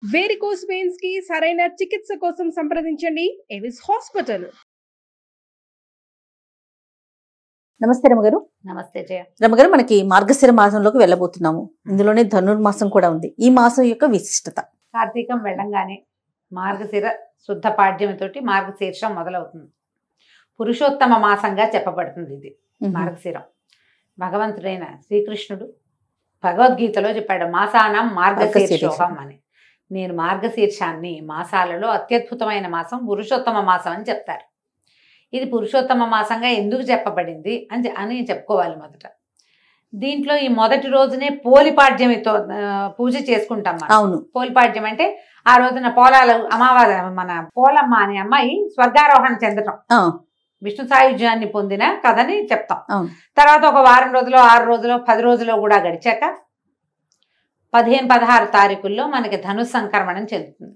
Varicose veins కి సరైన చికిత్స కోసం సంప్రదించండి ఎవిస్ హాస్పిటల్. నమస్తే రమగారు. నమస్తే జయ. రమగారు, మనకి మార్గశిర మాసంలోకి వెళ్ళబోతున్నాము. ఇందులోనే ధనుర్మాసం కూడా ఉంది. ఈ మాసం యొక్క విశిష్టత? కార్తీకం వెళ్ళంగానే మార్గశిర శుద్ధ పాడ్యమితోటి మార్గశీర్షం మొదలవుతుంది. పురుషోత్తమ మాసంగా చెప్పబడుతుంది ఇది మార్గశిరం. భగవంతుడైన శ్రీకృష్ణుడు భగవద్గీతలో చెప్పాడు, మాసానం మార్గశీర్షోహం అని. నేను మార్గశీర్షాన్ని మాసాలలో అత్యద్భుతమైన మాసం, పురుషోత్తమ మాసం అని చెప్తారు. ఇది పురుషోత్తమ మాసంగా ఎందుకు చెప్పబడింది అని చెప్పుకోవాలి. మొదట దీంట్లో ఈ మొదటి రోజునే పోలిపాడ్యమితో పూజ చేసుకుంటాం మనం. అవును, పోలిపాడ్యం అంటే ఆ రోజున పోలాలు అమావాస్య, మన పోలమ్మ అనే అమ్మాయి స్వర్గారోహణ చెందటం, విష్ణు సాయుధ్యాన్ని పొందిన కథని చెప్తాం. తర్వాత ఒక వారం రోజులు, 6 రోజులు, 10 రోజులు కూడా గడిచాక 15-16 తారీఖుల్లో మనకి ధను సంక్రమణం చెందుతుంది.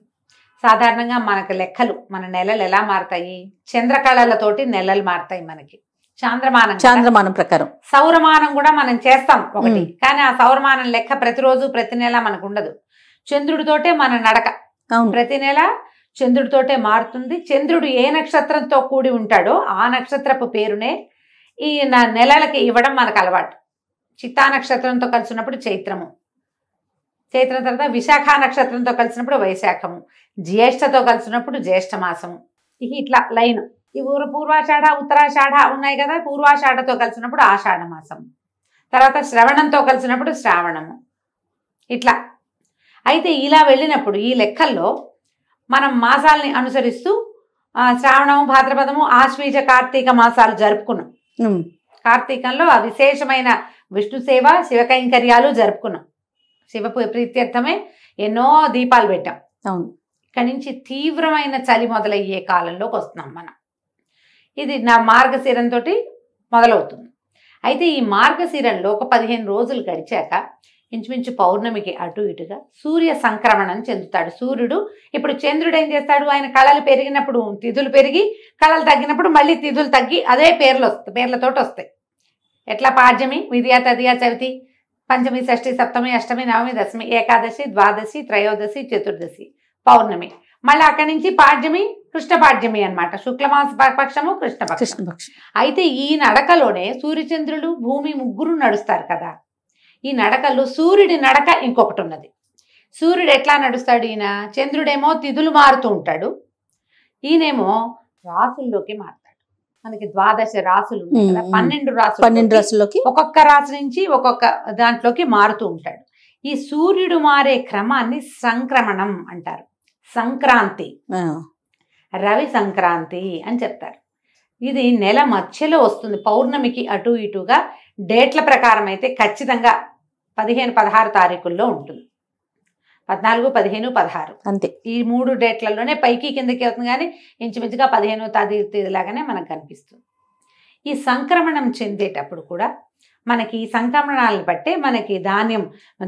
సాధారణంగా మనకు లెక్కలు, మన నెలలు ఎలా మారుతాయి? చంద్రకళలతోటి నెలలు మారుతాయి మనకి. చాంద్రమానం ప్రకారం సౌరమానం కూడా మనం చేస్తాం ఒకటి, కానీ ఆ సౌరమానం లెక్క ప్రతిరోజు ప్రతి నెల మనకు ఉండదు. చంద్రుడితోటే మన నడక ప్రతి నెల చంద్రుడితోటే మారుతుంది. చంద్రుడు ఏ నక్షత్రంతో కూడి ఉంటాడో ఆ నక్షత్రపు పేరునే ఈ నెలలకి ఇవ్వడం మనకు అలవాటు. చిత్తా నక్షత్రంతో కలిసినప్పుడు చైత్రము, చైత్రం తర్వాత విశాఖ నక్షత్రంతో కలిసినప్పుడు వైశాఖము, జ్యేష్ఠతో కలిసినప్పుడు జ్యేష్ఠ మాసము. ఇట్లా లైన్. ఈ పూర్వాషాఢ ఉత్తరాషాఢ ఉన్నాయి కదా, పూర్వాషాఢతో కలిసినప్పుడు ఆషాఢ మాసం, తర్వాత శ్రవణంతో కలిసినప్పుడు శ్రావణము. ఇట్లా అయితే ఇలా వెళ్ళినప్పుడు ఈ లెక్కల్లో మనం మాసాలని అనుసరిస్తూ శ్రావణము, భాద్రపదము, ఆశ్వీజ, కార్తీక మాసాలు జరుపుకున్నాం. కార్తీకంలో ఆ విశేషమైన విష్ణు సేవ, శివ కైంకర్యాలు జరుపుకున్నాం. శివ ప్రీత్యర్థమే ఎన్నో దీపాలు పెట్టాం. ఇక్కడి నుంచి తీవ్రమైన చలి మొదలయ్యే కాలంలోకి వస్తున్నాం మనం. ఇది నా మార్గశిరంతో మొదలవుతుంది. అయితే ఈ మార్గశిరంలో ఒక 15 రోజులు గడిచాక ఇంచుమించు పౌర్ణమికి అటు ఇటుగా సూర్య సంక్రమణం చెందుతాడు. సూర్యుడు ఇప్పుడు చంద్రుడు ఏం చేస్తాడు, ఆయన కళలు పెరిగినప్పుడు తిథులు పెరిగి, కళలు తగ్గినప్పుడు మళ్ళీ తిథులు తగ్గి అదే పేర్లతోటి వస్తాయి. ఎట్లా పాడ్యమి, విద్యా, తదియా, చవితి, పంచమి, షష్ఠి, సప్తమి, అష్టమి, నవమి, దశమి, ఏకాదశి, ద్వాదశి, త్రయోదశి, చతుర్దశి, పౌర్ణమి. మళ్ళీ అక్కడి నుంచి పాడ్యమి, కృష్ణపాడ్యమి అనమాట. శుక్లమాస పక్షము, కృష్ణపక్షం. అయితే ఈ నడకలోనే సూర్యచంద్రులు, భూమి ముగ్గురు నడుస్తారు కదా. ఈ నడకల్లో సూర్యుడి నడక ఇంకొకటి ఉన్నది. సూర్యుడు ఎట్లా నడుస్తాడు? ఈయన చంద్రుడేమో తిథులు మారుతూ ఉంటాడు, ఈయనేమో రాసుల్లోకి మారుతాడు. మనకి 12 రాసులు, 12 రాసుల్లోకి ఒక్కొక్క రాశి నుంచి ఒక్కొక్క దాంట్లోకి మారుతూ ఉంటాడు. ఈ సూర్యుడు మారే క్రమాన్ని సంక్రమణం అంటారు. సంక్రాంతి, రవి సంక్రాంతి అని చెప్తారు. ఇది నెల మధ్యలో వస్తుంది. పౌర్ణమికి అటు ఇటుగా డేట్ల ప్రకారం అయితే ఖచ్చితంగా 15-16 తారీఖుల్లో ఉంటుంది. 14, 15, 16 అంతే. ఈ 3 డేట్లలోనే పైకి కిందకి అవుతుంది, కానీ ఇంచుమించుగా 15వ తేదీలాగానే మనకు కనిపిస్తుంది. ఈ సంక్రమణం చెందేటప్పుడు కూడా మనకి ఈ సంక్రమణాలను బట్టే మనకి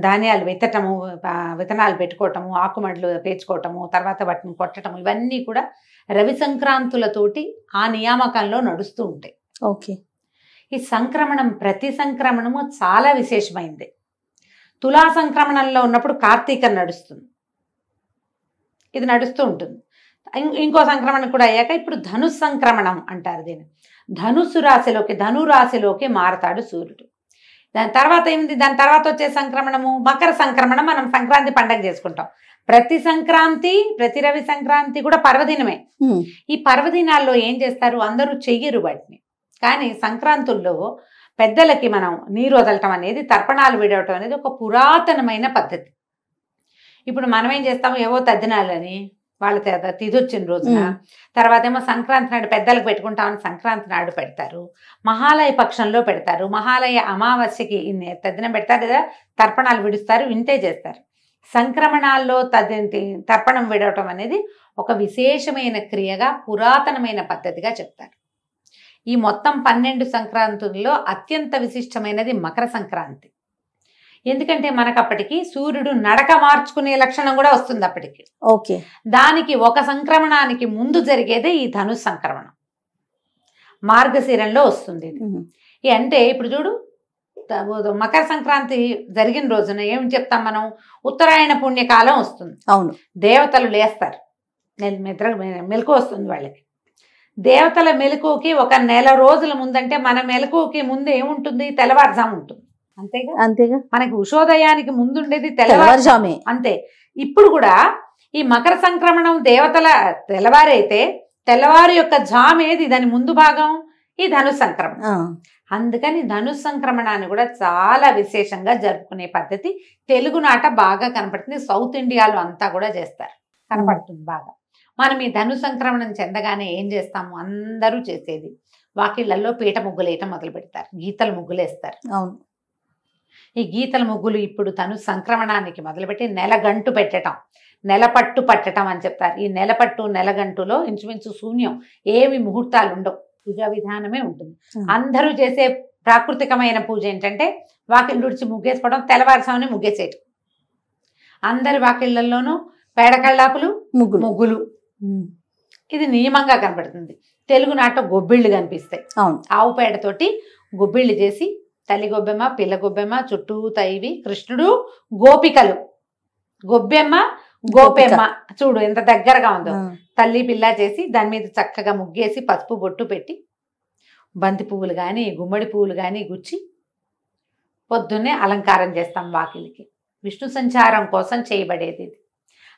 ధాన్యాలు విత్తటము, విత్తనాలు పెట్టుకోవటము, ఆకుమడ్లు పేర్చుకోవటము, తర్వాత వాటిని కొట్టటము, ఇవన్నీ కూడా రవి సంక్రాంతులతోటి ఆ నియామకంలో నడుస్తూ ఉంటాయి. ఓకే. ఈ సంక్రమణం, ప్రతి సంక్రమణము చాలా విశేషమైంది. తులా సంక్రమణంలో ఉన్నప్పుడు కార్తీకం నడుస్తుంది, ఇది నడుస్తూ ఉంటుంది. ఇంకో సంక్రమణం కూడా అయ్యాక ఇప్పుడు ధను సంక్రమణం అంటారు దీన్ని. ధనురాశిలోకి మారతాడు సూర్యుడు. దాని తర్వాత ఏమిటి? దాని తర్వాత వచ్చే సంక్రమణము మకర సంక్రమణం. మనం సంక్రాంతి పండగ చేసుకుంటాం. ప్రతి సంక్రాంతి, ప్రతి రవి సంక్రాంతి కూడా పర్వదినమే. ఈ పర్వదినాల్లో ఏం చేస్తారు? అందరూ చెయ్యరు వాటిని, కానీ సంక్రాంతుల్లో పెద్దలకి మనం నీరు వదలటం అనేది, తర్పణాలు విడవటం అనేది ఒక పురాతనమైన పద్ధతి. ఇప్పుడు మనం ఏం చేస్తాము, ఏవో తద్దినాలని వాళ్ళ తిథి వచ్చిన రోజున, తర్వాత ఏమో సంక్రాంతి నాడు పెద్దలకు పెట్టుకుంటామని సంక్రాంతి నాడు పెడతారు, మహాలయ పక్షంలో పెడతారు, మహాలయ అమావాస్యకి తద్దినం పెడతారు కదా, తర్పణాలు విడుస్తారు, ఇంతే చేస్తారు. సంక్రమణాల్లో తర్పణం విడవటం అనేది ఒక విశేషమైన క్రియగా, పురాతనమైన పద్ధతిగా చెప్తారు. ఈ మొత్తం 12 సంక్రాంతుల్లో అత్యంత విశిష్టమైనది మకర సంక్రాంతి. ఎందుకంటే మనకు అప్పటికి సూర్యుడు నడక మార్చుకునే లక్షణం కూడా వస్తుంది అప్పటికి. ఓకే. దానికి ఒక సంక్రమణానికి ముందు జరిగేదే ఈ ధను సంక్రమణం, మార్గశిరంలో వస్తుంది ఇది. అంటే ఇప్పుడు చూడు, మకర సంక్రాంతి జరిగిన రోజున ఏం చెప్తాం మనం, ఉత్తరాయణ పుణ్యకాలం వస్తుంది. అవును, దేవతలు లేస్తారు, మెలకు వస్తుంది వాళ్ళకి. దేవతల మెలకుకి ఒక నెల రోజుల ముందంటే మన మెలకుకి ముందు ఏముంటుంది, తెల్లవారుజాము ఉంటుంది. అంతేగా, అంతేగా, మనకి ఉషోదయానికి ముందుండేది తెల్లవారుజామే. అంతే. ఇప్పుడు కూడా ఈ మకర సంక్రమణం దేవతల తెల్లవారైతే తెల్లవారు యొక్క జామేది, దాని ముందు భాగం ఈ ధను సంక్రమణం. అందుకని ధను సంక్రమణాన్ని కూడా చాలా విశేషంగా జరుపుకునే పద్ధతి తెలుగునాట బాగా కనపడుతుంది. సౌత్ ఇండియాలో అంతా కూడా చేస్తారు, కనపడుతుంది బాగా. మనం ఈ ధను సంక్రమణం చెందగానే ఏం చేస్తాము, అందరూ చేసేది వాకిళ్లలో పీట ముగ్గులు వేయటం మొదలు పెడతారు, గీతల ముగ్గులు వేస్తారు. అవును, ఈ గీతల ముగ్గులు ఇప్పుడు ధను సంక్రమణానికి మొదలుపెట్టి నెలగంటు పెట్టడం, నెలపట్టు పట్టడం అని చెప్తారు. ఈ నెలపట్టు నెలగంటులో ఇంచుమించు శూన్యం, ఏమి ముహూర్తాలు ఉండవు, పూజా విధానమే ఉంటుంది. అందరూ చేసే ప్రాకృతికమైన పూజ ఏంటంటే వాకిళ్ళు ఉడిచి ముగ్గేసుకోవడం, తెల్లవారుసామని ముగ్గేసేయటం. అందరి వాకిళ్లలోనూ పేడకళ్ళాపులు ముగ్గులు, ఇది నియమంగా కనబడుతుంది. తెలుగునాట గొబ్బిళ్ళు కనిపిస్తాయి. ఆవు పేడతోటి గొబ్బిళ్ళు చేసి తల్లి గొబ్బెమ్మ, పిల్ల గొబ్బెమ్మ, చుట్టూ తైవి, కృష్ణుడు, గోపికలు, గొబ్బెమ్మ గోపెమ్మ, చూడు ఎంత దగ్గరగా ఉందో. తల్లి పిల్ల చేసి దాని మీద చక్కగా ముగ్గేసి పసుపు బొట్టు పెట్టి బంతి పువ్వులు కానీ గుమ్మడి పువ్వులు కానీ గుచ్చి పొద్దున్నే అలంకారం చేస్తాం వాకిలికి. విష్ణు సంచారం కోసం చేయబడేది ఇది.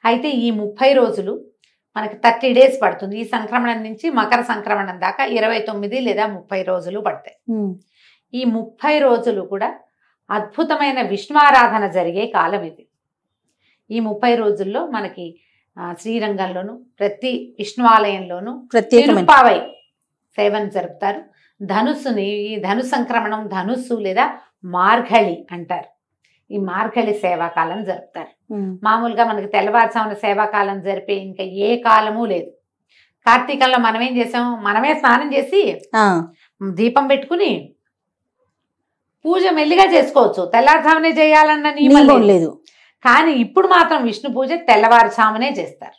అయితే ఈ 30 రోజులు మనకి 30 days పడుతుంది. ఈ సంక్రమణం నుంచి మకర సంక్రమణం దాకా 29 లేదా 30 రోజులు పడతాయి. ఈ 30 రోజులు కూడా అద్భుతమైన విష్ణువారాధన జరిగే కాలం ఇది. ఈ 30 రోజుల్లో మనకి శ్రీరంగంలోను ప్రతి విష్ణువాలయంలోనూ తిరుప్పావై సేవను జరుపుతారు. ధనుస్సుని, ఈ ధను సంక్రమణం ధనుస్సు లేదా మార్గళి అంటారు. ఈ మార్గళి సేవాకాలం జరుపుతారు. మామూలుగా మనకి తెల్లవారుసామున సేవాకాలం జరిపే ఇంకా ఏ కాలము లేదు. కార్తీకంలో మనం ఏం చేసాం, మనమే స్నానం చేసి దీపం పెట్టుకుని పూజ మెల్లిగా చేసుకోవచ్చు, తెల్లారుసామునే చేయాలన్న నియమం లేదు. కానీ ఇప్పుడు మాత్రం విష్ణు పూజ తెల్లవారుసామునే చేస్తారు.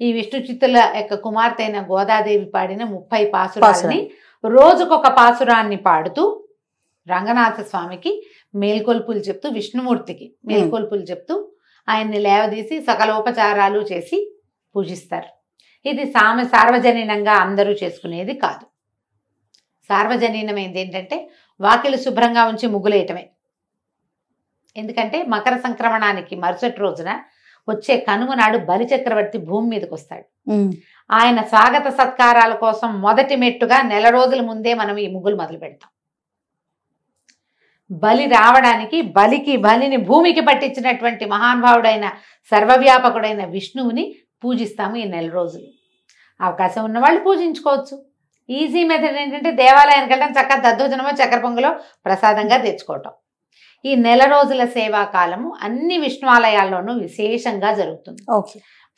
ఈ విష్ణు చిత్తుల యొక్క కుమార్తె అయిన గోదాదేవి పాడిన 30 పాసురాలని రోజుకొక పాసురాన్ని పాడుతూ రంగనాథ స్వామికి మేల్కొల్పులు చెప్తూ, విష్ణుమూర్తికి మేల్కొల్పులు చెప్తూ ఆయన్ని లేవదీసి సకలోపచారాలు చేసి పూజిస్తారు. ఇది సార్వజనీనంగా అందరూ చేసుకునేది కాదు. సార్వజనీనమైంది ఏంటంటే వాకిలు శుభ్రంగా ఉంచి ముగ్గులేయటమే. ఎందుకంటే మకర సంక్రమణానికి మరుసటి రోజున వచ్చే కనుమ నాడు బలిచక్రవర్తి భూమి మీదకి వస్తాడు. ఆయన స్వాగత సత్కారాల కోసం మొదటి మెట్టుగా నెల రోజుల ముందే మనం ఈ ముగ్గులు మొదలు పెడతాం. బలి రావడానికి బలిని భూమికి పట్టించినటువంటి మహానుభావుడైన సర్వవ్యాపకుడైన విష్ణువుని పూజిస్తాము ఈ నెల రోజులు. అవకాశం ఉన్న వాళ్ళు పూజించుకోవచ్చు. ఈజీ మెథడ్ ఏంటంటే దేవాలయానికి వెళ్ళడం, చక్కగా దద్దోజనమో చక్కెర పొంగలో ప్రసాదంగా తెచ్చుకోవటం. ఈ నెల రోజుల సేవా కాలము అన్ని విష్ణువాలయాల్లోనూ విశేషంగా జరుగుతుంది.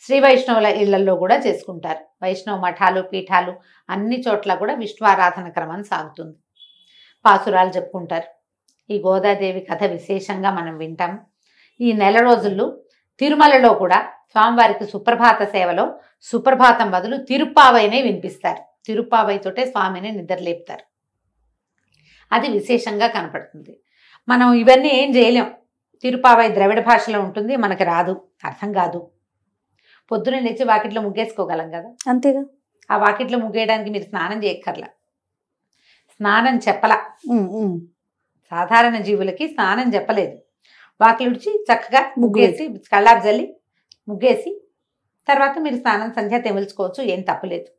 శ్రీ వైష్ణవుల ఇళ్లలో కూడా చేసుకుంటారు. వైష్ణవ మఠాలు, పీఠాలు అన్ని చోట్ల కూడా విష్ణు ఆరాధన క్రమం సాగుతుంది. పాసురాలు చెప్పుకుంటారు. ఈ గోదాదేవి కథ విశేషంగా మనం వింటాం. ఈ నెల రోజుల్లో తిరుమలలో కూడా స్వామివారికి సుప్రభాత సేవలో సుప్రభాతం బదులు తిరుప్పావైనే వినిపిస్తారు. తిరుప్పావైతోటే స్వామిని నిద్రలేపుతారు. అది విశేషంగా కనపడుతుంది. మనం ఇవన్నీ ఏం చేయలేం. తిరుప్పావై ద్రవిడ భాషలో ఉంటుంది, మనకి రాదు, అర్థం కాదు. పొద్దున లేచి వాకిట్లో ముగ్గేసుకోగలం కదా, అంతేగా. ఆ వాకిట్లో ముగ్గేయడానికి మీరు స్నానం చేయక్కర్లా, స్నానం చెప్పలా. సాధారణ జీవులకి స్నానం చెప్పలేదు. వాకిలుడిచి చక్కగా ముగ్గేసి కళ్ళాపు జల్లి ముగ్గేసి తర్వాత మీరు స్నానం సంధ్య తెమిల్చుకోవచ్చు, ఏం తప్పలేదు.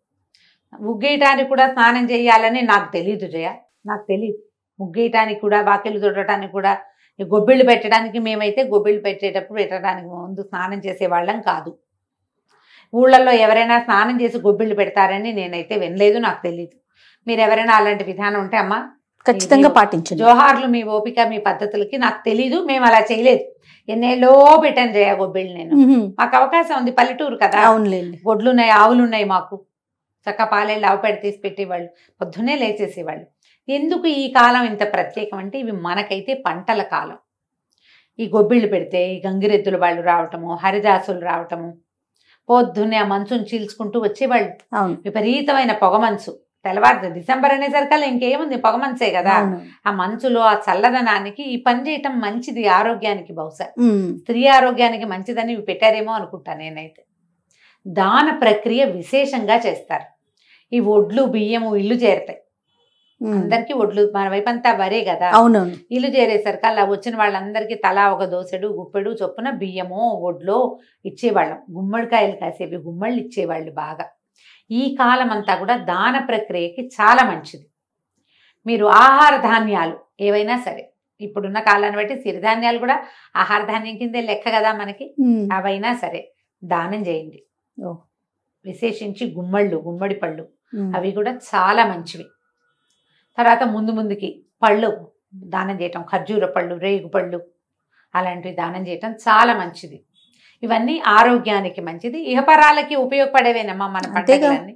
ముగ్గేయటానికి కూడా స్నానం చేయాలని నాకు తెలియదు జయ, నాకు తెలియదు. ముగ్గేయటానికి కూడా, వాకిళ్ళు తుడటానికి కూడా, గొబ్బిళ్ళు పెట్టడానికి మేమైతే గొబ్బిళ్ళు పెట్టడానికి ముందు స్నానం చేసేవాళ్ళం కాదు. ఊళ్ళల్లో ఎవరైనా స్నానం చేసి గొబ్బిళ్ళు పెడతారని నేనైతే వినలేదు, నాకు తెలియదు. మీరు ఎవరైనా అలాంటి విధానం ఉంటే అమ్మా ఖచ్చితంగా పాటించండి. జోహార్లు మీ ఓపిక, మీ పద్ధతులకి. నాకు తెలీదు, మేము అలా చేయలేదు. ఎన్నేళ్ళో పెట్టాను జయ గొబ్బిళ్ళు నేను. మాకు అవకాశం ఉంది, పల్లెటూరు కదా, గొడ్లు ఉన్నాయి, ఆవులు ఉన్నాయి మాకు. చక్క పాలేళ్ళు ఆవు పెడ తీసి పెట్టేవాళ్ళు, పొద్దున్నే లేచేసేవాళ్ళు. ఎందుకు ఈ కాలం ఇంత ప్రత్యేకం అంటే ఇవి మనకైతే పంటల కాలం. ఈ గొబ్బిళ్ళు పెడితే ఈ గంగిరెద్దుల వాళ్ళు రావటము, హరిదాసులు రావటము, పొద్దున్నే ఆ మంచుని చీల్చుకుంటూ వచ్చేవాళ్ళు. విపరీతమైన పొగ మంచు, తెల్లవారు డిసెంబర్ అనేసరికల్లా ఇంకేముంది, పొగ మంచే కదా. అవును. ఆ మంచులో ఆ చల్లదనానికి ఈ పని చేయటం మంచిది ఆరోగ్యానికి. బహుశా స్త్రీ ఆరోగ్యానికి మంచిదని ఇవి పెట్టారేమో అనుకుంటా నేనైతే. దాన ప్రక్రియ విశేషంగా చేస్తారు. ఈ ఒడ్లు బియ్యము ఇల్లు చేరుతాయి. అందరికి ఒడ్లు, మన వైపు అంతా వరే కదా. అవునవును. ఇల్లు చేరేసరికి అలా వచ్చిన వాళ్ళందరికీ తలా ఒక దోసెడు గుప్పెడు చొప్పున బియ్యమో ఒడ్లో ఇచ్చేవాళ్ళం. గుమ్మడికాయలు కాసేవి గుమ్మళ్ళు ఇచ్చేవాళ్ళు బాగా. ఈ కాలం అంతా కూడా దాన ప్రక్రియకి చాలా మంచిది. మీరు ఆహార ధాన్యాలు ఏవైనా సరే, ఇప్పుడున్న కాలాన్ని బట్టి సిరిధాన్యాలు కూడా ఆహార ధాన్యం కిందే లెక్క కదా మనకి. అవైనా సరే దానం చేయండి. విశేషించి గుమ్మడి పళ్ళు అవి కూడా చాలా మంచివి. తర్వాత ముందుకి పళ్ళు దానం చేయటం, ఖర్జూర పళ్ళు, రేగు పళ్ళు అలాంటివి దానం చేయటం చాలా మంచిది. ఇవన్నీ ఆరోగ్యానికి మంచిది, ఇహపరాలకి ఉపయోగపడేవేనమ్మా మన పండుగలన్నీ.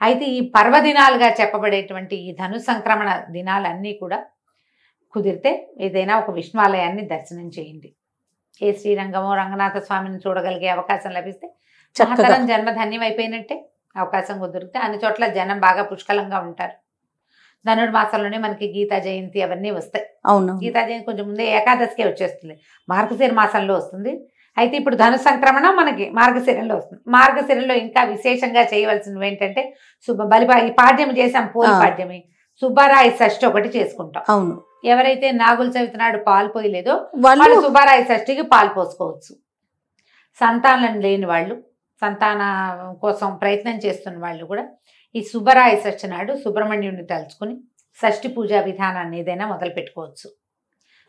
అయితే ఈ పర్వదినాలుగా చెప్పబడేటువంటి ఈ ధను సంక్రమణ దినాలన్నీ కూడా కుదిరితే ఏదైనా ఒక విష్ణువాలయాన్ని దర్శనం చేయండి. ఏ శ్రీరంగమో రంగనాథ స్వామిని చూడగలిగే అవకాశం లభిస్తే మహత్తరం జన్మధన్యం అయిపోయినట్టే. అవకాశం కుదిరితే అన్ని చోట్ల జనం బాగా పుష్కలంగా ఉంటారు. ధనుర్మాసంలోనే మనకి గీతా జయంతి అవన్నీ వస్తాయి. అవును. గీతా జయంతి కొంచెం ముందే ఏకాదశికే వచ్చేస్తుంది, మార్గశిర మాసంలో వస్తుంది. అయితే ఇప్పుడు ధను సంక్రమణ మనకి మార్గశిరంలో వస్తుంది. మార్గశిరంలో ఇంకా విశేషంగా చేయవలసినవి ఏంటంటే ఈ పాడ్యం చేసాం, పోలి పాడ్యమి, సుబ్బారాయ షష్ఠి ఒకటి చేసుకుంటాం. అవును. ఎవరైతే నాగుల చవితి నాడు పాలు పోయలేదో వాళ్ళు సుబ్బారాయ షష్ఠికి పాలు పోసుకోవచ్చు. సంతానం లేని వాళ్ళు, సంతాన కోసం ప్రయత్నం చేస్తున్న వాళ్ళు కూడా ఈ సుబ్బరాయ షష్ఠి నాడు సుబ్రహ్మణ్యుడిని తలుచుకుని షష్ఠి పూజా విధానాన్ని ఏదైనా మొదలు పెట్టుకోవచ్చు.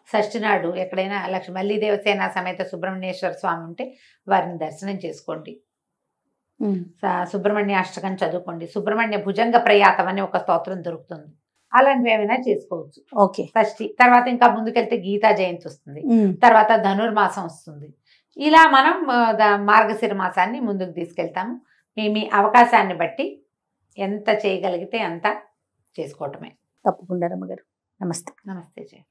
షష్ఠి నాడు ఎక్కడైనా మల్లి దేవసేన సమేత సుబ్రహ్మణ్యేశ్వర స్వామి ఉంటే వారిని దర్శనం చేసుకోండి. సుబ్రహ్మణ్య అష్టకం చదువుకోండి. సుబ్రహ్మణ్య భుజంగ ప్రయాతం అని ఒక స్తోత్రం దొరుకుతుంది, అలాంటివి ఏమైనా చేసుకోవచ్చు. ఓకే. షష్ఠి తర్వాత ఇంకా ముందుకెళ్తే గీతా జయంతి వస్తుంది, తర్వాత ధనుర్మాసం వస్తుంది. ఇలా మనం మార్గశిర మాసాన్ని ముందుకు తీసుకెళ్తాము. మీ అవకాశాన్ని బట్టి ఎంత చేయగలిగితే అంత చేసుకోవటమే. తప్పకుండా రమ్మగారు. నమస్తే. నమస్తే జయ.